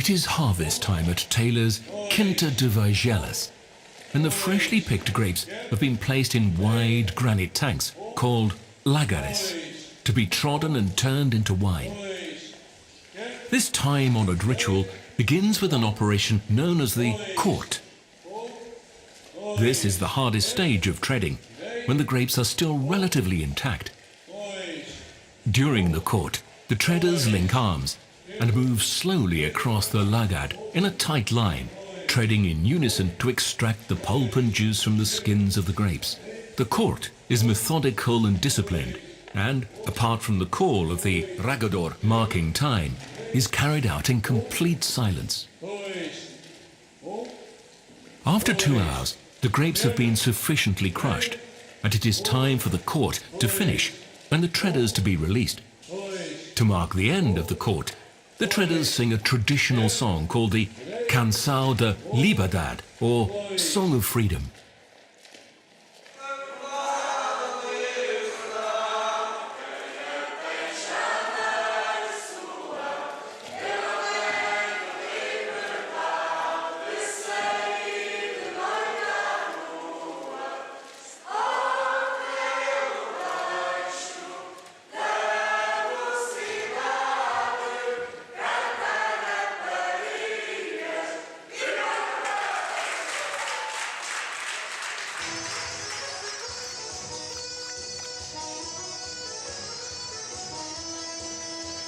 It is harvest time at Taylor's Quinta de Vargellas, and the freshly picked grapes have been placed in wide granite tanks called lagares to be trodden and turned into wine. This time-honoured ritual begins with an operation known as the court. This is the hardest stage of treading, when the grapes are still relatively intact. During the court, the treaders link arms and move slowly across the lagad in a tight line, treading in unison to extract the pulp and juice from the skins of the grapes. The court is methodical and disciplined, and, apart from the call of the regador marking time, is carried out in complete silence. After 2 hours, the grapes have been sufficiently crushed, and it is time for the court to finish and the treaders to be released. To mark the end of the court, the treaders sing a traditional song called the Canção de Liberdade, or Song of Freedom.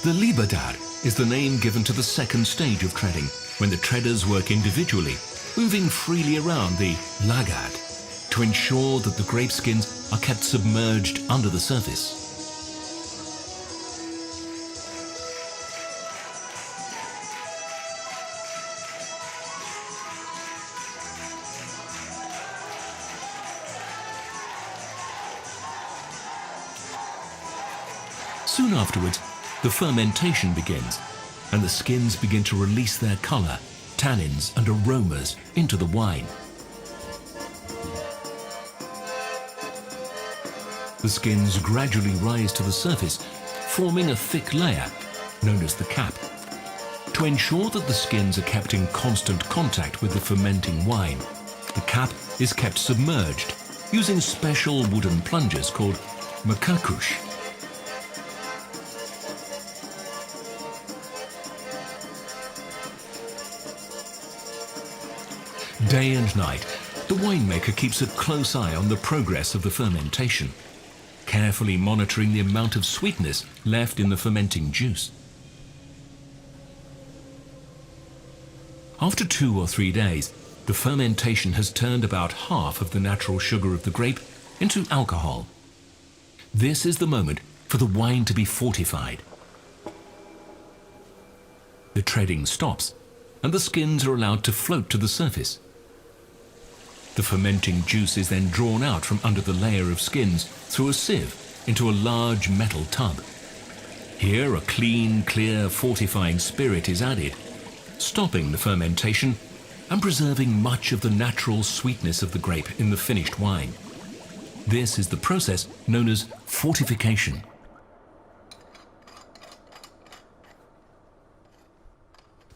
The Liberdade is the name given to the second stage of treading, when the treaders work individually, moving freely around the lagad to ensure that the grape skins are kept submerged under the surface. Soon afterwards, the fermentation begins, and the skins begin to release their colour, tannins and aromas into the wine. The skins gradually rise to the surface, forming a thick layer, known as the cap. To ensure that the skins are kept in constant contact with the fermenting wine, the cap is kept submerged using special wooden plungers called macacos. Day and night, the winemaker keeps a close eye on the progress of the fermentation, carefully monitoring the amount of sweetness left in the fermenting juice. After 2 or 3 days, the fermentation has turned about half of the natural sugar of the grape into alcohol. This is the moment for the wine to be fortified. The treading stops, and the skins are allowed to float to the surface. The fermenting juice is then drawn out from under the layer of skins through a sieve into a large metal tub. Here a clean, clear, fortifying spirit is added, stopping the fermentation and preserving much of the natural sweetness of the grape in the finished wine. This is the process known as fortification.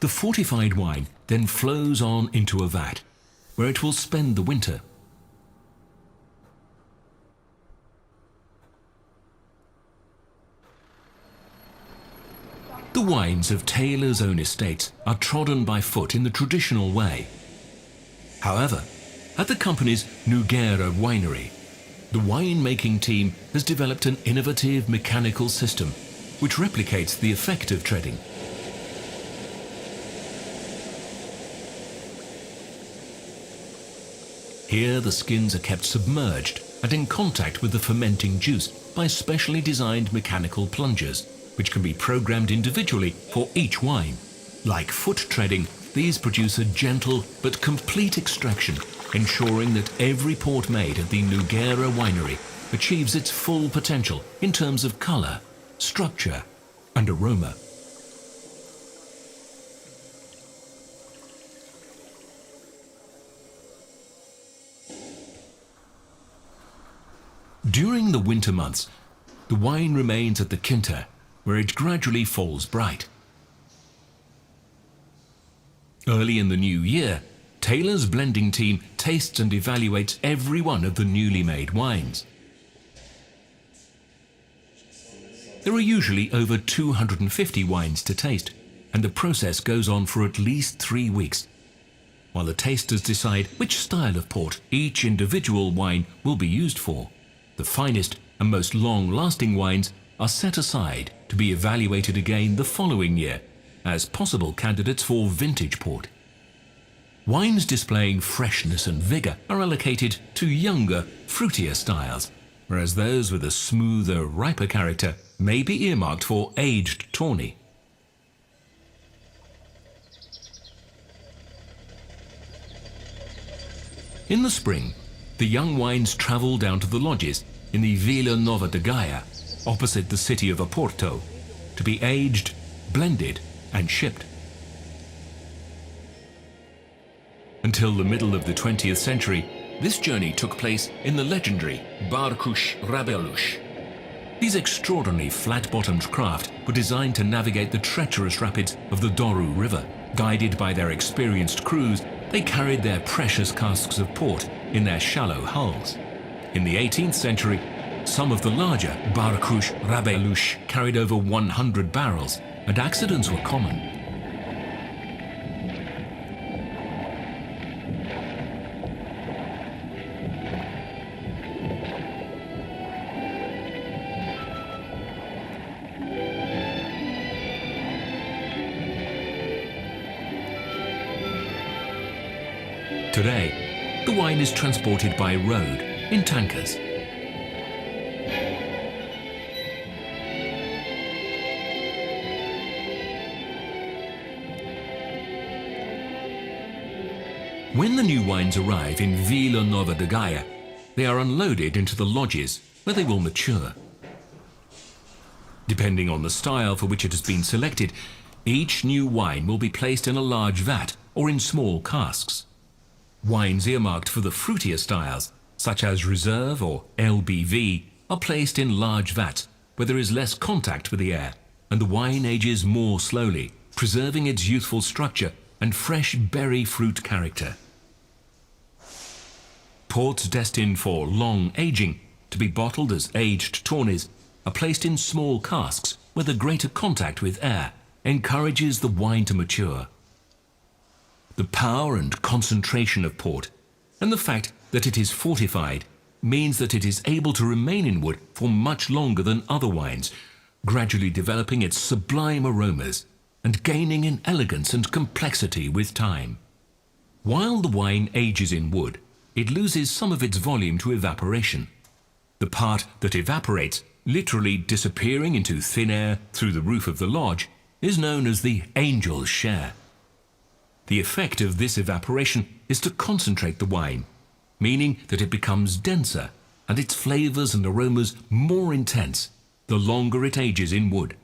The fortified wine then flows on into a vat, where it will spend the winter. The wines of Taylor's own estates are trodden by foot in the traditional way. However, at the company's Nogueira winery, the wine-making team has developed an innovative mechanical system which replicates the effect of treading. Here the skins are kept submerged and in contact with the fermenting juice by specially designed mechanical plungers, which can be programmed individually for each wine. Like foot treading, these produce a gentle but complete extraction, ensuring that every port made at the Nogueira winery achieves its full potential in terms of colour, structure and aroma. During the winter months, the wine remains at the Quinta, where it gradually falls bright. Early in the new year, Taylor's blending team tastes and evaluates every one of the newly made wines. There are usually over 250 wines to taste, and the process goes on for at least 3 weeks, while the tasters decide which style of port each individual wine will be used for. The finest and most long-lasting wines are set aside to be evaluated again the following year as possible candidates for vintage port. Wines displaying freshness and vigour are allocated to younger, fruitier styles, whereas those with a smoother, riper character may be earmarked for aged tawny. In the spring, the young wines travel down to the lodges in the Vila Nova de Gaia, opposite the city of Oporto, to be aged, blended and shipped. Until the middle of the 20th century, this journey took place in the legendary barcos rabelus. These extraordinary flat-bottomed craft were designed to navigate the treacherous rapids of the Douro River. Guided by their experienced crews, they carried their precious casks of port in their shallow hulls. In the 18th century, some of the larger barcos rabelus carried over 100 barrels, and accidents were common. Today, the wine is transported by road in tankers. When the new wines arrive in Vila Nova de Gaia, they are unloaded into the lodges where they will mature. Depending on the style for which it has been selected, each new wine will be placed in a large vat or in small casks. Wines earmarked for the fruitier styles, such as Reserve or LBV, are placed in large vats where there is less contact with the air, and the wine ages more slowly, preserving its youthful structure and fresh berry fruit character. Ports destined for long aging, to be bottled as aged tawnies, are placed in small casks where the greater contact with air encourages the wine to mature. The power and concentration of port, and the fact that it is fortified, means that it is able to remain in wood for much longer than other wines, gradually developing its sublime aromas and gaining in elegance and complexity with time. While the wine ages in wood, it loses some of its volume to evaporation. The part that evaporates, literally disappearing into thin air through the roof of the lodge, is known as the angel's share. The effect of this evaporation is to concentrate the wine, meaning that it becomes denser and its flavours and aromas more intense the longer it ages in wood.